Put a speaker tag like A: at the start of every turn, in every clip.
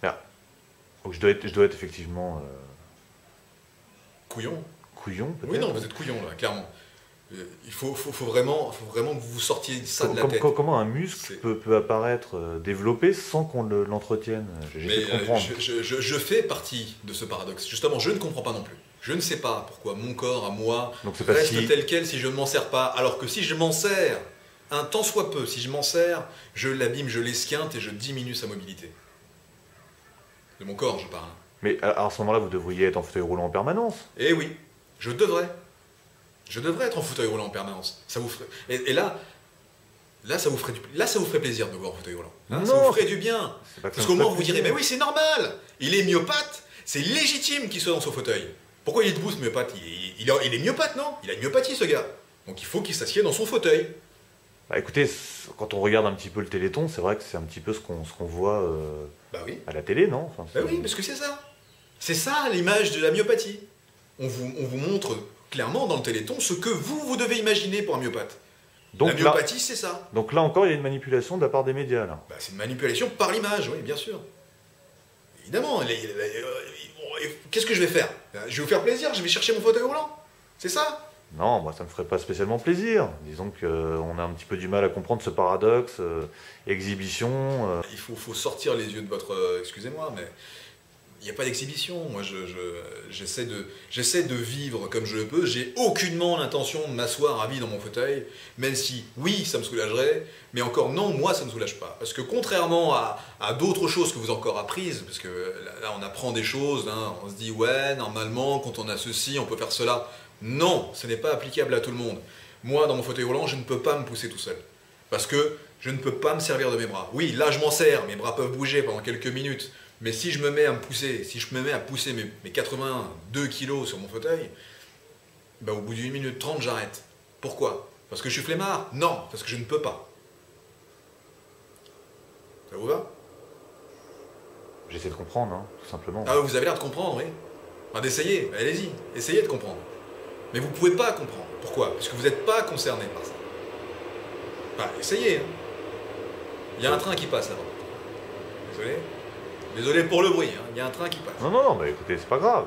A: Ah. Donc je dois être effectivement
B: Couillon.
A: couillon, peut-être.
B: Oui, non, vous êtes couillon, là, clairement. Il faut vraiment que vous sortiez ça de la tête.
A: Comment un muscle peut apparaître développé sans qu'on l'entretienne? J'essaie de comprendre.
B: Je fais partie de ce paradoxe. Justement, je ne comprends pas non plus. Je ne sais pas pourquoi mon corps, à moi, reste tel quel si je ne m'en sers pas. Alors que si je m'en sers, un tant soit peu, si je m'en sers, je l'abîme, je l'esquinte et je diminue sa mobilité. De mon corps, je parle.
A: Mais à ce moment-là, vous devriez être en fauteuil roulant en permanence.
B: Eh oui, je devrais. Je devrais être en fauteuil roulant en permanence. Ça vous ferait... Et là, ça vous ferait plaisir de me voir en fauteuil roulant. Hein, ça vous ferait du bien. Parce qu'au moins, vous direz, mais oui, c'est normal. Il est myopathe. C'est légitime qu'il soit dans son fauteuil. Pourquoi il est debout, ce myopathe? Il est myopathe, non? Il a une myopathie, ce gars. Donc il faut qu'il s'assied dans son fauteuil.
A: Bah écoutez, quand on regarde un petit peu le Téléthon, c'est vrai que c'est un petit peu ce qu'on voit
B: bah oui.
A: à la télé, non? Enfin,
B: bah oui, parce que c'est ça. C'est ça l'image de la myopathie. On vous montre clairement dans le Téléthon ce que vous devez imaginer pour un myopathe. Donc la myopathie, c'est ça.
A: Donc là encore, il y a une manipulation de la part des médias, là.
B: Bah, c'est une manipulation par l'image, oui, bien sûr. Évidemment. Qu'est-ce que je vais faire? Je vais vous faire plaisir, je vais chercher mon fauteuil roulant. C'est ça?
A: Non, moi ça me ferait pas spécialement plaisir. Disons qu'on a un petit peu du mal à comprendre ce paradoxe, exhibition.
B: Il faut sortir les yeux de votre... excusez-moi, mais il n'y a pas d'exhibition. Moi, j'essaie de vivre comme je le peux. J'ai aucunement l'intention de m'asseoir à vie dans mon fauteuil, même si, oui, ça me soulagerait, mais encore non, moi, ça ne me soulage pas. Parce que contrairement à d'autres choses que vous avez encore apprises, parce que là, on apprend des choses, hein, on se dit, ouais, normalement, quand on a ceci, on peut faire cela. Non, ce n'est pas applicable à tout le monde. Moi, dans mon fauteuil roulant, je ne peux pas me pousser tout seul. Parce que je ne peux pas me servir de mes bras. Oui, là, je m'en sers, mes bras peuvent bouger pendant quelques minutes. Mais si je me mets à me pousser, si je me mets à pousser mes 82 kilos sur mon fauteuil, bah, au bout d'une minute 30, j'arrête. Pourquoi? Parce que je suis flemmard? Non, parce que je ne peux pas. Ça vous va?
A: J'essaie de comprendre, hein, tout simplement.
B: Ah, vous avez l'air de comprendre, oui. Enfin, d'essayer, allez-y, essayez de comprendre. Mais vous ne pouvez pas comprendre. Pourquoi? Parce que vous n'êtes pas concerné par ça. Enfin, essayez. Hein. Il y a un train qui passe là-bas. Désolé. Désolé pour le bruit, hein. Il y a un train qui passe.
A: Non, bah écoutez, c'est pas grave.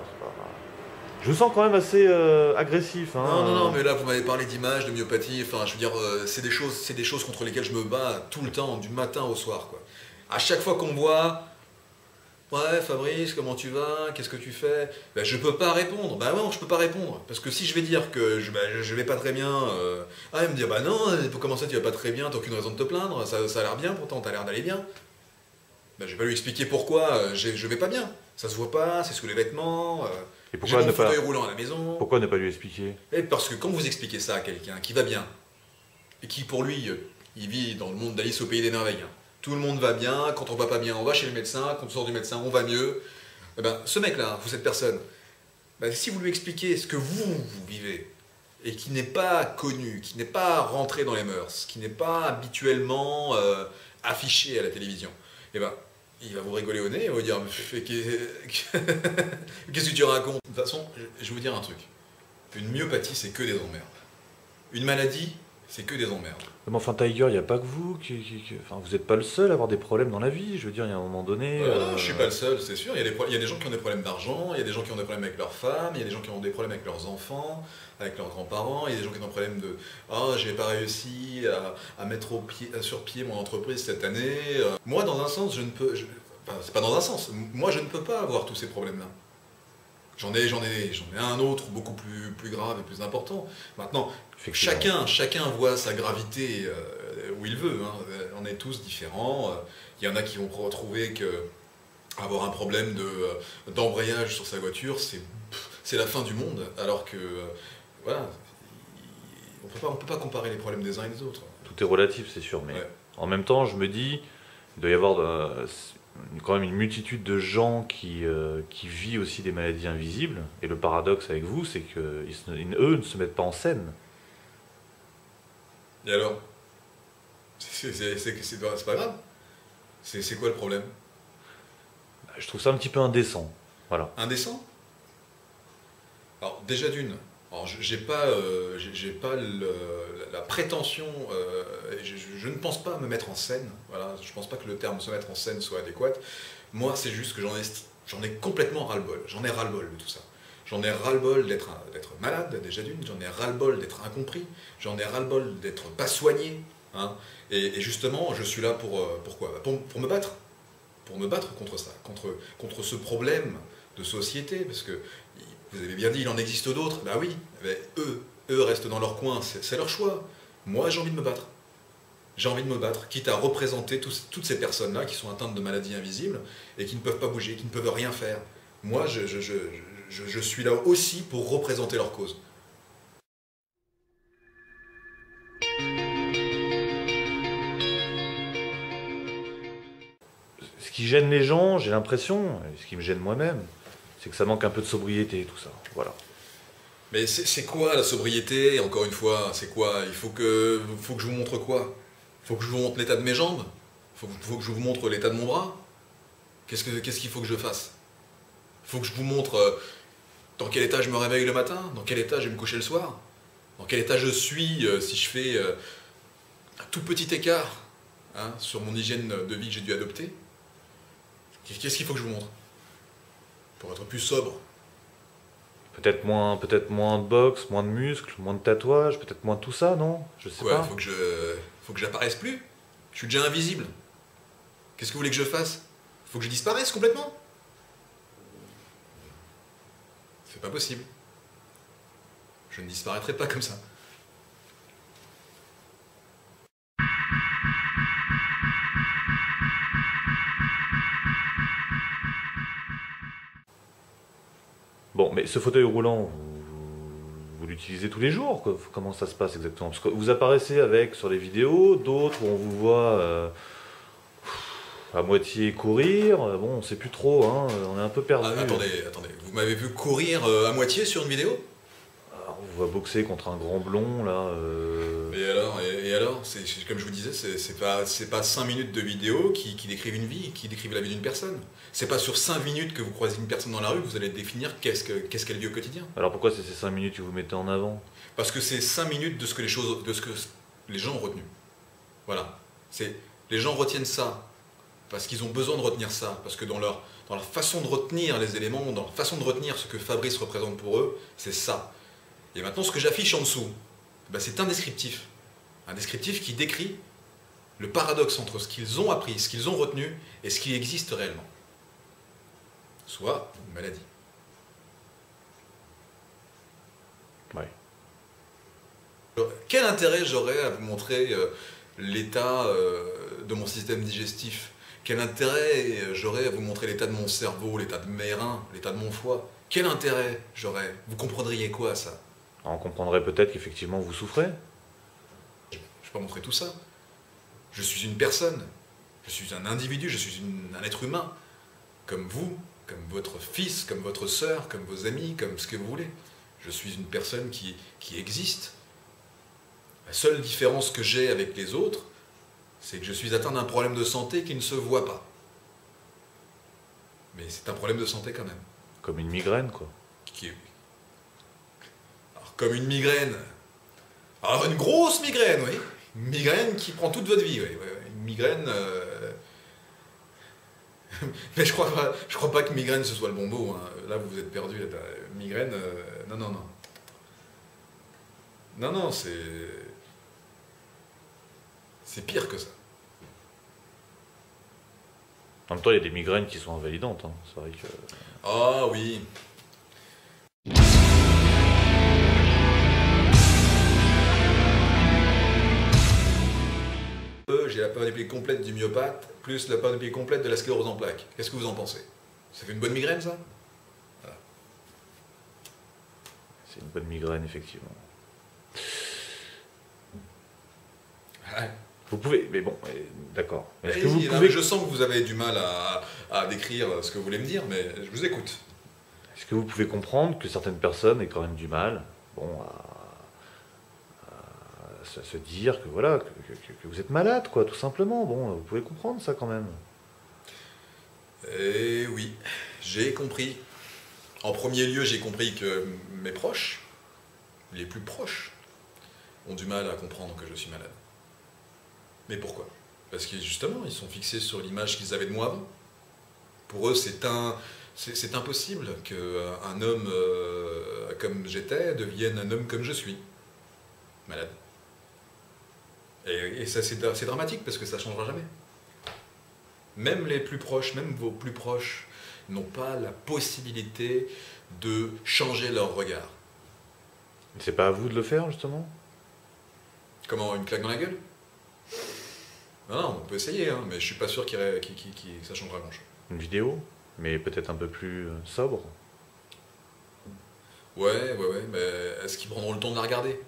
A: Je vous sens quand même assez agressif. Hein.
B: Non, mais là, vous m'avez parlé d'image, de myopathie. Enfin, je veux dire, c'est des choses contre lesquelles je me bats tout le temps, du matin au soir, quoi. À chaque fois qu'on me voit, ouais, Fabrice, comment tu vas? Qu'est-ce que tu fais? Ben, je peux pas répondre. Ben non, je peux pas répondre. Parce que si je vais dire que je vais pas très bien, il me dit, bah non, pour commencer, tu vas pas très bien, t'as aucune raison de te plaindre, ça a l'air bien, pourtant, t'as l'air d'aller bien. Ben, je vais pas lui expliquer pourquoi je vais pas bien. Ça se voit pas, c'est sous les vêtements.
A: Et pourquoi
B: j'ai mon fauteuil roulant à la maison.
A: Pourquoi ne pas lui expliquer?
B: Et parce que quand vous expliquez ça à quelqu'un qui va bien, et qui pour lui, il vit dans le monde d'Alice au pays des merveilles, hein. Tout le monde va bien, quand on va pas bien, on va chez le médecin, quand on sort du médecin, on va mieux. Eh ben, ce mec-là, cette personne, ben, si vous lui expliquez ce que vous vivez, et qui n'est pas connu, qui n'est pas rentré dans les mœurs, qui n'est pas habituellement affiché à la télévision, eh ben, il va vous rigoler au nez, il va vous dire qu'est-ce que tu racontes? De toute façon, je vais vous dire un truc. Une myopathie, c'est que des emmerdes. Une maladie, c'est que des emmerdes.
A: Mais enfin, Tiger, il n'y a pas que vous. Enfin, vous n'êtes pas le seul à avoir des problèmes dans la vie. Je veux dire, il y a un moment donné.
B: Non, je suis pas le seul, c'est sûr. Il y a des gens qui ont des problèmes d'argent, il y a des gens qui ont des problèmes avec leurs femmes, il y a des gens qui ont des problèmes avec leurs enfants, avec leurs grands-parents, il y a des gens qui ont des problèmes de oh, j'ai pas réussi à mettre sur pied mon entreprise cette année. Moi, dans un sens, je ne peux. Enfin, c'est pas dans un sens. Moi, je ne peux pas avoir tous ces problèmes-là. J'en ai un autre beaucoup plus grave et plus important. Maintenant, chacun voit sa gravité où il veut. Hein. On est tous différents. Il y en a qui vont retrouver que avoir un problème d'embrayage sur sa voiture, c'est la fin du monde. Alors que, voilà, on peut pas comparer les problèmes des uns et des autres.
A: Tout est relatif, c'est sûr. Mais
B: ouais.
A: En même temps, je me dis, il doit y avoir quand même une multitude de gens qui vivent aussi des maladies invisibles. Et le paradoxe avec vous, c'est qu'eux ne se mettent pas en scène.
B: Et alors? C'est pas grave. C'est quoi le problème?
A: Je trouve ça un petit peu indécent. Voilà.
B: Indécent? Alors, déjà d'une, Alors, j'ai pas la prétention, et je ne pense pas me mettre en scène. Voilà, je pense pas que le terme se mettre en scène soit adéquat. Moi, c'est juste que j'en ai complètement ras-le-bol. J'en ai ras-le-bol de tout ça. J'en ai ras-le-bol d'être malade, déjà d'une. J'en ai ras-le-bol d'être incompris. J'en ai ras-le-bol d'être pas soigné. Hein. Et justement, je suis là pourquoi pour me battre. Pour me battre contre ça, contre ce problème de société, parce que vous avez bien dit, il en existe d'autres. Ben oui, mais eux restent dans leur coin, c'est leur choix. Moi, j'ai envie de me battre. J'ai envie de me battre, quitte à représenter toutes ces personnes-là qui sont atteintes de maladies invisibles et qui ne peuvent pas bouger, qui ne peuvent rien faire. Moi, je suis là aussi pour représenter leur cause.
A: Ce qui gêne les gens, j'ai l'impression, et ce qui me gêne moi-même, c'est que ça manque un peu de sobriété, tout ça. Voilà.
B: Mais c'est quoi la sobriété, encore une fois? C'est quoi? Faut que je vous montre quoi? Faut que je vous montre l'état de mes jambes? Faut que je vous montre l'état de mon bras? Qu'est-ce qu'il faut que je fasse? Faut que je vous montre dans quel état je me réveille le matin? Dans quel état je vais me coucher le soir? Dans quel état je suis si je fais un tout petit écart hein, sur mon hygiène de vie que j'ai dû adopter? Qu'est-ce qu'il faut que je vous montre? Pour être plus sobre.
A: Peut-être moins de boxe, moins de muscles, moins de tatouages, peut-être moins de tout ça, non? Je sais
B: Ouais,
A: pas.
B: faut que j'apparaisse plus. Je suis déjà invisible. Qu'est-ce que vous voulez que je fasse? Faut que je disparaisse complètement? C'est pas possible. Je ne disparaîtrai pas comme ça.
A: Bon, mais ce fauteuil roulant, vous l'utilisez tous les jours, quoi. Comment ça se passe exactement? Parce que vous apparaissez avec sur les vidéos, d'autres où on vous voit à moitié courir. Bon, on sait plus trop, hein. On est un peu perdu.
B: Ah, attendez. Vous m'avez vu courir à moitié sur une vidéo?
A: Alors, on vous voit boxer contre un grand blond, là.
B: Et alors comme je vous disais, c'est pas 5 minutes de vidéo qui décrivent une vie, qui décrivent la vie d'une personne. C'est pas sur 5 minutes que vous croisez une personne dans la rue que vous allez définir qu'est-ce qu'elle vit au quotidien.
A: Alors pourquoi c'est ces 5 minutes que vous mettez en avant?
B: Parce que c'est 5 minutes de ce que les gens ont retenu. Voilà. Les gens retiennent ça parce qu'ils ont besoin de retenir ça, parce que dans leur façon de retenir les éléments, dans leur façon de retenir ce que Fabrice représente pour eux, c'est ça. Et maintenant, ce que j'affiche en dessous, ben, c'est un descriptif. Un descriptif qui décrit le paradoxe entre ce qu'ils ont appris, ce qu'ils ont retenu, et ce qui existe réellement. Soit une maladie.
A: Ouais.
B: Alors, quel intérêt j'aurais à vous montrer l'état de mon système digestif? Quel intérêt j'aurais à vous montrer l'état de mon cerveau, l'état de mes reins, l'état de mon foie? Quel intérêt j'aurais? Vous comprendriez quoi à ça?
A: Alors, on comprendrait peut-être qu'effectivement vous souffrez.
B: Je ne vais pas montrer tout ça. Je suis une personne, je suis un individu, je suis un être humain, comme vous, comme votre fils, comme votre sœur, comme vos amis, comme ce que vous voulez. Je suis une personne qui existe. La seule différence que j'ai avec les autres, c'est que je suis atteint d'un problème de santé qui ne se voit pas. Mais c'est un problème de santé quand même.
A: Comme une migraine, quoi.
B: Alors, comme une migraine. Alors, une grosse migraine, oui. Une migraine qui prend toute votre vie, oui. Une migraine... Mais je crois pas que migraine ce soit le bon mot. Hein. Là, vous vous êtes perdu. Migraine, non. Non, c'est pire que ça.
A: En même temps, il y a des migraines qui sont invalidantes. Hein. C'est vrai que...
B: Ah oui. J'ai la panoplie complète du myopathe, plus la panoplie complète de la sclérose en plaques. Qu'est-ce que vous en pensez? Ça fait une bonne migraine, ça? Voilà.
A: C'est une bonne migraine, effectivement.
B: Ouais.
A: Vous pouvez... Mais bon, d'accord. Est-ce que
B: Allez-y,
A: vous pouvez...
B: je sens que vous avez du mal à décrire ce que vous voulez me dire, mais je vous écoute.
A: Est-ce que vous pouvez comprendre que certaines personnes aient quand même du mal, bon, à se dire que voilà, que vous êtes malade, quoi, tout simplement. Bon, vous pouvez comprendre ça quand même.
B: Eh oui, j'ai compris. En premier lieu, j'ai compris que mes proches les plus proches ont du mal à comprendre que je suis malade. Mais pourquoi? Parce que justement, ils sont fixés sur l'image qu'ils avaient de moi avant. Pour eux, c'est impossible qu'un homme comme j'étais devienne un homme comme je suis, malade. Et ça, c'est dramatique parce que ça ne changera jamais. Même les plus proches, même vos plus proches, n'ont pas la possibilité de changer leur regard.
A: C'est pas à vous de le faire, justement?
B: Comment, une claque dans la gueule? Non, on peut essayer, hein, mais je suis pas sûr que ça changera grand-chose.
A: Une vidéo, mais peut-être un peu plus sobre.
B: Ouais, mais est-ce qu'ils prendront le temps de la regarder?